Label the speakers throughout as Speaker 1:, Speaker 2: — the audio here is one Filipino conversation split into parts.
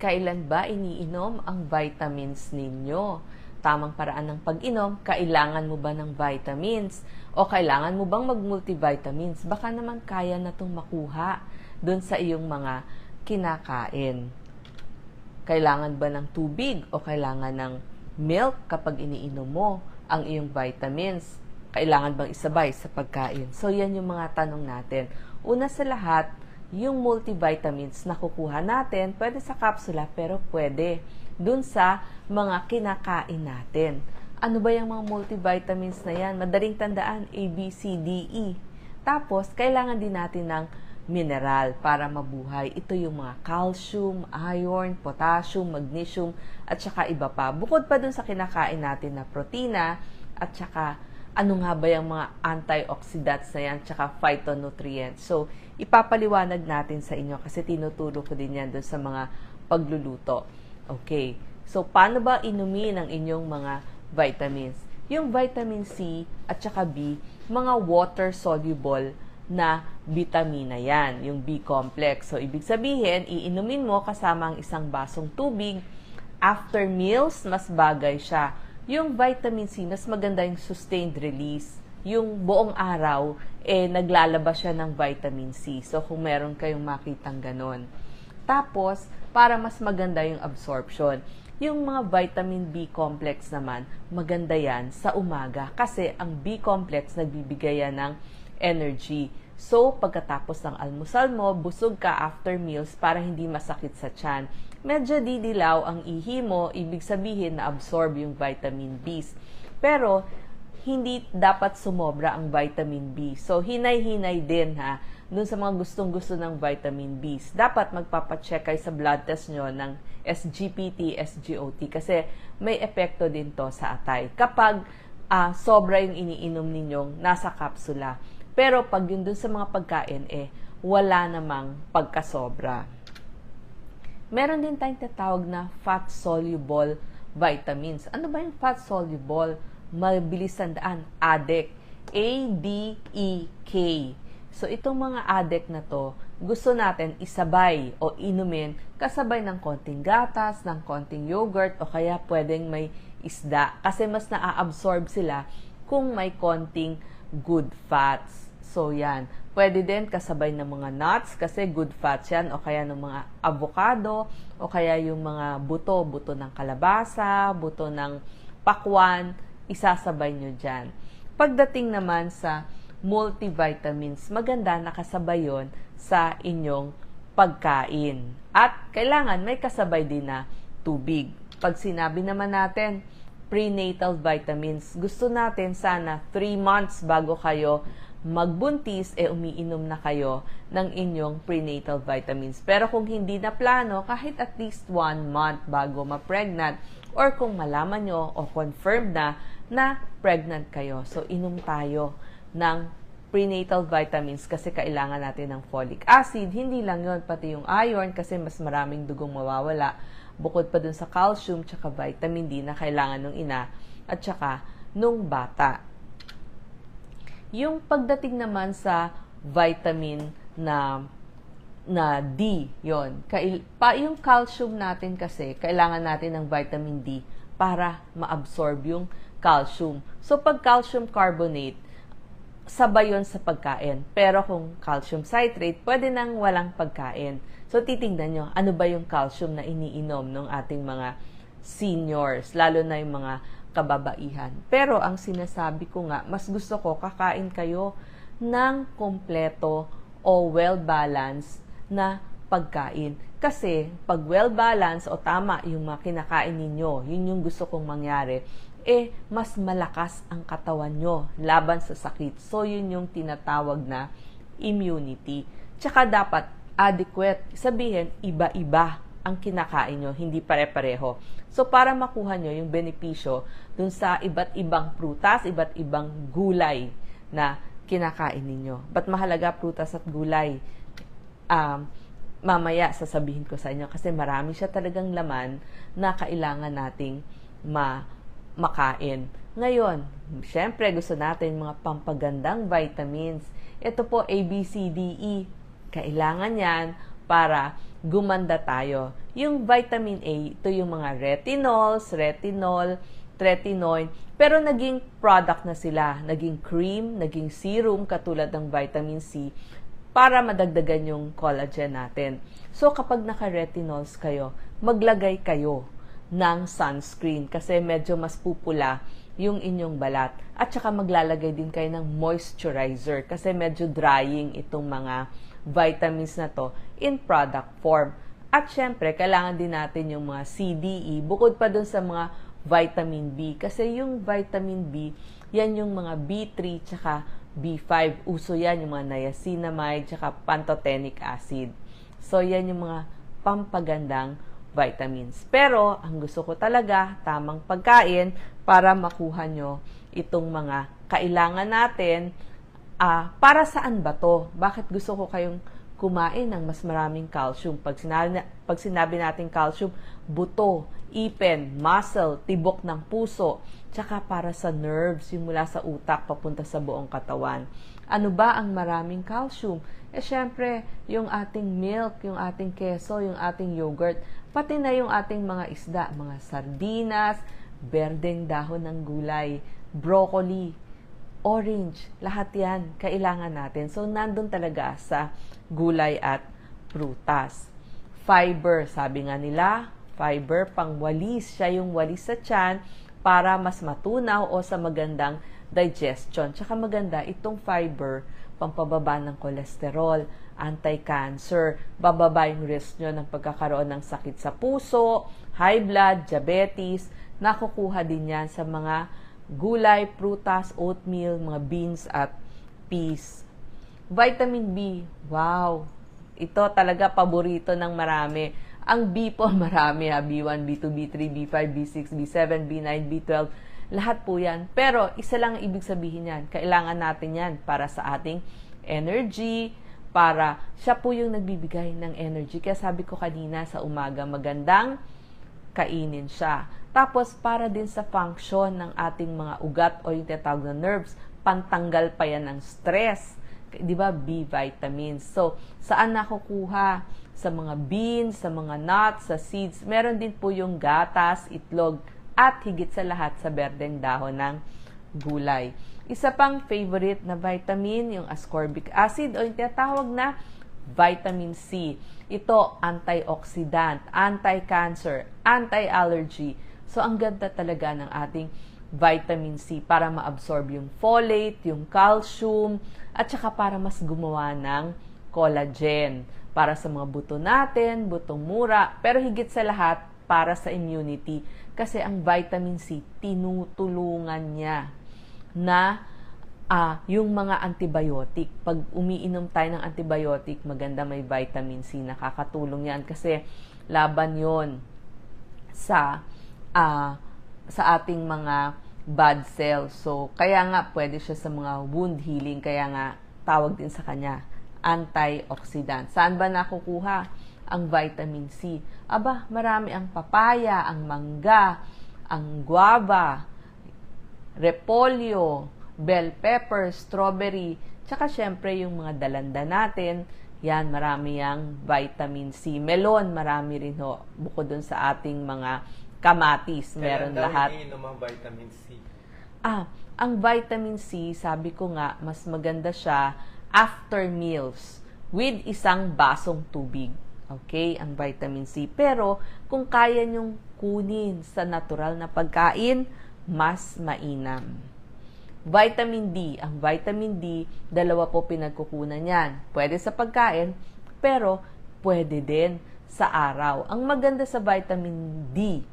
Speaker 1: Kailan ba iniinom ang vitamins ninyo? Tamang paraan ng pag-inom, kailangan mo ba ng vitamins? O kailangan mo bang mag-multivitamins? Baka naman kaya na itong makuha dun sa iyong mga kinakain. Kailangan ba ng tubig o kailangan ng milk kapag iniinom mo ang iyong vitamins? Kailangan bang isabay sa pagkain? So, yan yung mga tanong natin. Una sa lahat, yung multivitamins na kukuha natin, pwede sa kapsula, pero pwede dun sa mga kinakain natin. Ano ba yung mga multivitamins na yan? Madaling tandaan, A, B, C, D, E. Tapos, kailangan din natin ng mineral para mabuhay. Ito yung mga calcium, iron, potassium, magnesium, at saka iba pa. Bukod pa dun sa kinakain natin na protina, at saka ano nga ba yung mga antioxidants na yan, tsaka phytonutrients. So, ipapaliwanag natin sa inyo kasi tinuturo ko din yan doon sa mga pagluluto. Okay. So, paano ba inumin ang inyong mga vitamins? Yung vitamin C at saka B, mga water-soluble na vitamina yan, yung B-complex. So, ibig sabihin, iinumin mo kasama ang isang basong tubig. After meals, mas bagay siya. Yung vitamin C, mas maganda yung sustained release. Yung buong araw, naglalabas siya ng vitamin C. So, kung meron kayong makitang ganon. Tapos, para mas maganda yung absorption. Yung mga vitamin B-complex naman, maganda yan sa umaga. Kasi ang B-complex, nagbibigay yan ng energy. So, pagkatapos ng almusal mo, busog ka after meals para hindi masakit sa tiyan. Medyo didilaw ang ihi mo, ibig sabihin na absorb yung vitamin B. Pero, hindi dapat sumobra ang vitamin B. So, hinay-hinay din ha, dun sa mga gustong-gusto ng vitamin B. Dapat magpapacheck kayo sa blood test nyo ng SGPT, SGOT kasi may epekto din to sa atay. Kapag sobra yung iniinom ninyong nasa kapsula. Pero pag yun dun sa mga pagkain, wala namang pagkasobra. Meron din tayong tatawag na fat-soluble vitamins. Ano ba yung fat-soluble? Mabilis tandaan, ADEK. A-D-E-K. So, itong mga ADEK na to, gusto natin isabay o inumin kasabay ng konting gatas, ng konting yogurt, o kaya pwedeng may isda. Kasi mas na-absorb sila kung may konting good fats. So, yan. Pwede din kasabay ng mga nuts kasi good fats yan, o kaya ng mga avocado, o kaya yung mga buto ng kalabasa, buto ng pakwan, isasabay nyo dyan. Pagdating naman sa multivitamins, maganda nakasabay yon sa inyong pagkain. At kailangan may kasabay din na tubig. Pag sinabi naman natin, prenatal vitamins, gusto natin sana 3 months bago kayo magbuntis, umiinom na kayo ng inyong prenatal vitamins. Pero kung hindi na plano, kahit at least 1 month bago ma-pregnant, or kung malaman nyo o confirmed na pregnant kayo. So, inom tayo ng prenatal vitamins kasi kailangan natin ng folic acid. Hindi lang yon, pati yung iron kasi mas maraming dugong mawawala. Bukod pa dun sa calcium tsaka vitamin D na kailangan ng ina at tsaka nung bata. Yung pagdating naman sa vitamin na D, yon. Yung calcium natin kasi, kailangan natin ng vitamin D para ma-absorb yung calcium. So, pag calcium carbonate, sabay yun sa pagkain. Pero kung calcium citrate, pwede nang walang pagkain. So, titingnan nyo, ano ba yung calcium na iniinom ng ating mga seniors, lalo na yung mga kababaihan. Pero ang sinasabi ko nga, mas gusto ko kakain kayo ng kompleto o well-balanced na pagkain. Kasi pag well-balanced o tama yung mga kinakain ninyo, yun yung gusto kong mangyari, mas malakas ang katawan nyo laban sa sakit. So yun yung tinatawag na immunity. Tsaka dapat adequate. Sabihin, iba-iba ang kinakain nyo, hindi pare-pareho. So, para makuha nyo yung benepisyo dun sa iba't ibang prutas, iba't ibang gulay na kinakain ninyo. Ba't mahalaga prutas at gulay? Mamaya sasabihin ko sa inyo kasi marami siya talagang laman na kailangan nating makain. Ngayon, syempre gusto natin mga pampagandang vitamins. Ito po, A, B, C, D, E. Kailangan yan para gumanda tayo. Yung vitamin A, ito yung mga retinols, tretinoin, pero naging product na sila, naging cream, naging serum katulad ng vitamin C para madagdagan yung collagen natin. So kapag naka-retinols kayo, maglagay kayo ng sunscreen kasi medyo mas pupula yung inyong balat. At saka maglalagay din kayo ng moisturizer kasi medyo drying itong mga vitamins na to in product form. At syempre, kailangan din natin yung mga CDE bukod pa dun sa mga vitamin B. Kasi yung vitamin B, yan yung mga B3 tsaka B5. Uso yan yung mga niacinamide tsaka pantothenic acid. So, yan yung mga pampagandang vitamins. Pero, ang gusto ko talaga, tamang pagkain para makuha nyo itong mga kailangan natin. Para saan ba to? Bakit gusto ko kayong kumain ng mas maraming calcium? Pag sinabi natin calcium, buto, ipin, muscle, tibok ng puso, tsaka para sa nerves, yung mula sa utak papunta sa buong katawan. Ano ba ang maraming calcium? Syempre, yung ating milk, yung ating keso, yung ating yogurt, pati na yung ating mga isda, mga sardinas, berdeng dahon ng gulay, broccoli, orange, lahat yan, kailangan natin. So, nandun talaga sa gulay at prutas. Fiber, sabi nga nila, fiber, pangwalis. Siya yung walis sa tiyan para mas matunaw o sa magandang digestion. Tsaka maganda, itong fiber, pampababa ng kolesterol, anti-cancer, bababa yung risk nyo ng pagkakaroon ng sakit sa puso, high blood, diabetes, nakukuha din yan sa mga gulay, prutas, oatmeal, mga beans at peas. Vitamin B, wow! Ito talaga paborito ng marami. Ang B po marami, B1, B2, B3, B5, B6, B7, B9, B12, lahat po yan. Pero isa lang ang ibig sabihin yan. Kailangan natin yan para sa ating energy, para siya po yung nagbibigay ng energy. Kaya sabi ko kanina sa umaga, magandang kainin siya. Tapos, para din sa function ng ating mga ugat o yung tinatawag na nerves, pantanggal pa yan ng stress. Di ba? B vitamins. So, saan nakukuha? Sa mga beans, sa mga nuts, sa seeds. Meron din po yung gatas, itlog, at higit sa lahat sa berdeng dahon ng gulay. Isa pang favorite na vitamin, yung ascorbic acid o yung tinatawag na vitamin C. Ito, antioxidant, anti-cancer, anti-allergy. So, ang ganda talaga ng ating vitamin C para ma-absorb yung folate, yung calcium, at saka para mas gumawa ng collagen. Para sa mga buto natin, butong mura, pero higit sa lahat, para sa immunity. Kasi ang vitamin C, tinutulungan niya na yung mga antibiotic. Pag umiinom tayo ng antibiotic, maganda may vitamin C. Nakakatulong yan kasi laban yon sa ating mga bad cells. So, kaya nga pwede siya sa mga wound healing. Kaya nga tawag din sa kanya antioxidant. Saan ba nakukuha ang vitamin C? Aba, marami ang papaya, ang mangga, ang guava, repolyo, bell pepper, strawberry, tsaka syempre yung mga dalanda natin, yan, marami yang vitamin C. Melon, marami rin ho, bukod dun sa ating mga kamatis, meron lahat.
Speaker 2: Kailan daw iniinom ang vitamin C?
Speaker 1: Ang vitamin C, sabi ko nga, mas maganda siya after meals with isang basong tubig. Okay, ang vitamin C. Pero, kung kaya nyong kunin sa natural na pagkain, mas mainam. Vitamin D. Ang vitamin D, dalawa po pinagkukunan yan. Pwede sa pagkain, pero pwede din sa araw. Ang maganda sa vitamin D,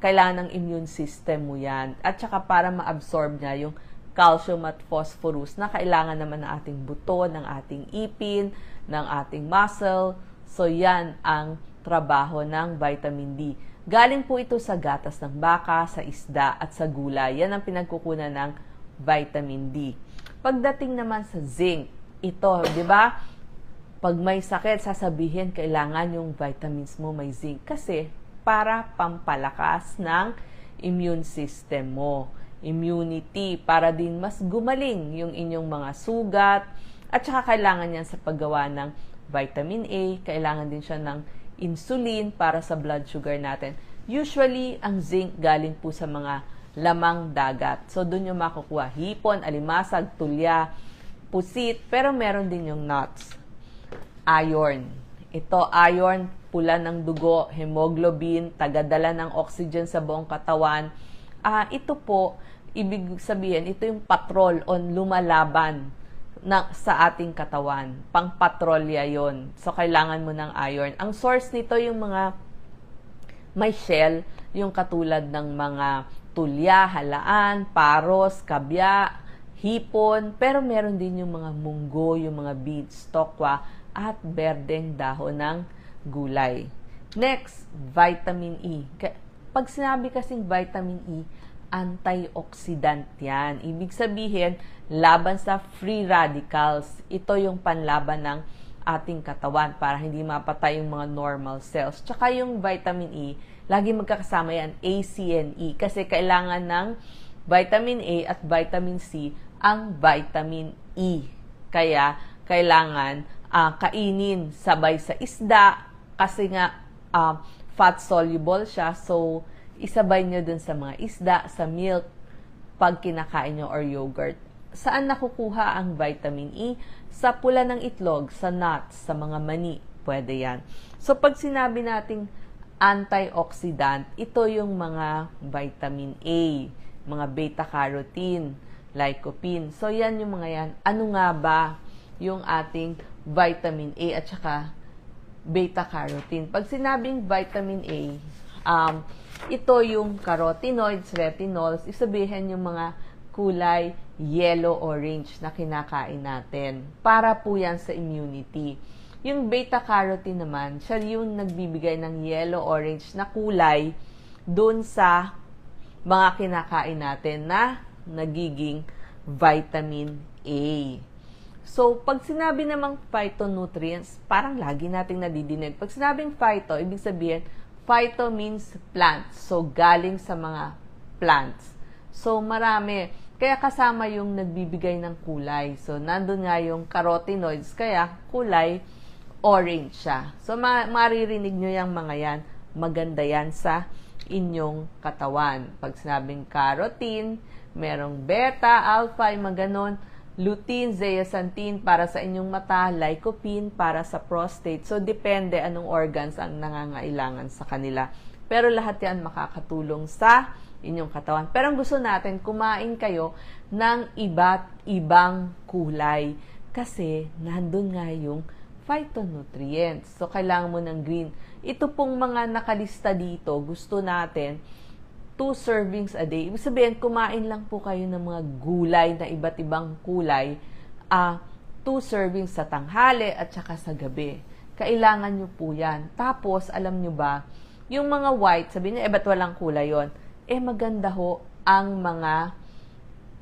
Speaker 1: kailangan ng immune system mo yan. At saka para ma-absorb niya yung calcium at phosphorus na kailangan naman ng ating buto, ng ating ipin, ng ating muscle. So, yan ang trabaho ng vitamin D. Galing po ito sa gatas ng baka, sa isda, at sa gulay. Yan ang pinagkukunan ng vitamin D. Pagdating naman sa zinc, ito, di ba? Pag may sakit, sasabihin, kailangan yung vitamins mo may zinc. Kasi, para pampalakas ng immune system mo. Immunity, para din mas gumaling yung inyong mga sugat. At saka kailangan yan sa paggawa ng vitamin A, kailangan din siya ng insulin para sa blood sugar natin. Usually, ang zinc galing po sa mga lamang dagat. So, doon yung makukuha. Hipon, alimasag, tulya, pusit, pero meron din yung nuts. Iron. Ito, iron, pula ng dugo, hemoglobin, tagadala ng oxygen sa buong katawan. Ito po, ibig sabihin, ito yung patrol o lumalaban sa ating katawan. Pang-patrolya yon. So, kailangan mo ng iron. Ang source nito yung mga may shell, yung katulad ng mga tulya, halaan, paros, kabya, hipon, pero meron din yung mga munggo, yung mga beets, tokwa, at berdeng dahon ng gulay. Next, vitamin E. Pag sinabi kasing vitamin E, antioxidant yan. Ibig sabihin, laban sa free radicals. Ito yung panlaban ng ating katawan para hindi mapatay yung mga normal cells. Tsaka yung vitamin E, lagi magkakasama yan, A, C, and E. Kasi kailangan ng vitamin A at vitamin C ang vitamin E. Kaya, kailangan kainin sabay sa isda kasi nga fat-soluble siya. So, isabay nyo dun sa mga isda, sa milk, pag kinakain nyo or yogurt. Saan nakukuha ang vitamin E? Sa pula ng itlog, sa nuts, sa mga mani. Pwede yan. So, pag sinabi nating antioxidant, ito yung mga vitamin A, mga beta-carotene, lycopene. So, yan yung mga yan. Ano nga ba yung ating vitamin A at saka beta-carotene? Pag sinabing vitamin A, ito yung carotenoids, retinols, isabihin yung mga kulay yellow-orange na kinakain natin. Para po yan sa immunity. Yung beta-carotene naman, siya yung nagbibigay ng yellow-orange na kulay dun sa mga kinakain natin na nagiging vitamin A. So, pag sinabi namang phytonutrients, parang lagi nating nadidinig. Pag sinabing phyto, ibig sabihin, phyto means plants. So, galing sa mga plants. So, marami. Kaya kasama yung nagbibigay ng kulay. So, nandun nga yung carotenoids, kaya kulay orange siya. So, maririnig nyo yung mga yan. Maganda yan sa inyong katawan. Pag sinabing carotene, merong beta, alpha, yung mga ganon. Lutein, zeaxanthin para sa inyong mata, lycopene para sa prostate. So, depende anong organs ang nangangailangan sa kanila. Pero lahat yan makakatulong sa inyong katawan. Pero ang gusto natin, kumain kayo ng iba't ibang kulay. Kasi, nandun nga yung phytonutrients. So, kailangan mo ng green. Ito pong mga nakalista dito, gusto natin 2 servings a day. Ibig sabihin, kumain lang po kayo ng mga gulay na iba't ibang kulay, 2 servings sa tanghali at saka sa gabi. Kailangan nyo po yan. Tapos, alam nyo ba, yung mga white, sabihin nyo, ba't walang kulay yon? Maganda ho ang mga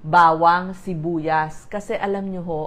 Speaker 1: bawang, sibuyas. Kasi alam nyo ho,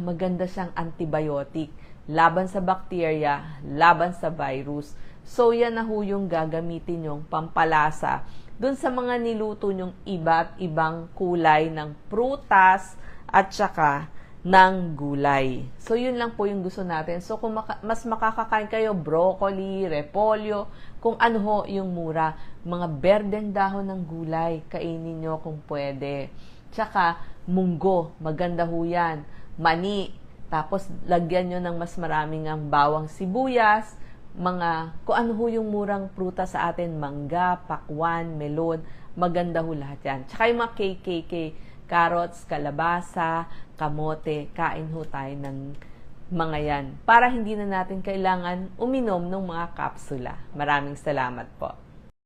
Speaker 1: maganda siyang antibiotic. Laban sa bacteria, laban sa virus. So, yan na ho yung gagamitin yung pampalasa dun sa mga niluto nyong iba't ibang kulay ng prutas at saka ng gulay. So, yun lang po yung gusto natin. So, kung mas makakakain kayo, broccoli, repolyo, kung ano ho yung mura, mga berdeng dahon ng gulay, kainin nyo kung pwede. Tsaka, munggo, maganda ho yan. Mani, tapos lagyan nyo ng mas maraming ang bawang sibuyas, kung ano ho yung murang pruta sa atin, mangga, pakwan, melon, maganda ho lahat yan. Tsaka yung mga KKK, carrots, kalabasa, kamote, kain ho tayo ng mga yan. Para hindi na natin kailangan uminom ng mga kapsula. Maraming salamat po.